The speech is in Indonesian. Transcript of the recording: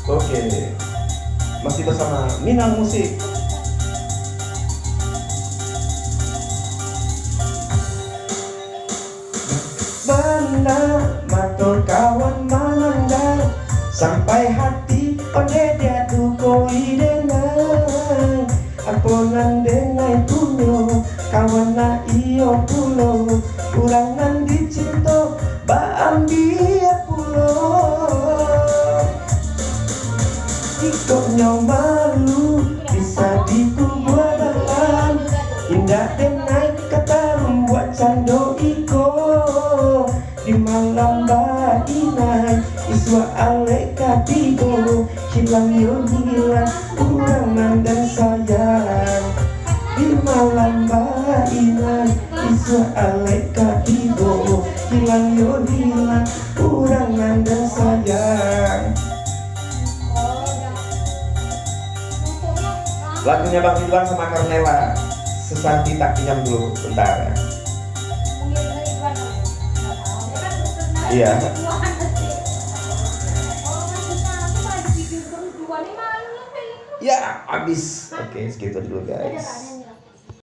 Oke, masih bersama Minang Musik. Benar matur kawan manandang sampai hati onde dia tukoi denai aponan denai punyo kawan na iyo pulo kurangan dicinto ba ambia pulo ikutnya malu bisa dikubuaran indah denai kata membuat cando iko di malam bainai iswa alek katigo hilang yo hilang kurangan dan sayang di malam bainai iswa alek katigo hilang yo hilang kurangan dan sayang. Lagunya Bang Ridwan sama Carmela, Sesanti tak pinjam dulu bentar ya. Iya. Ya, habis. Oke, segitu dulu guys.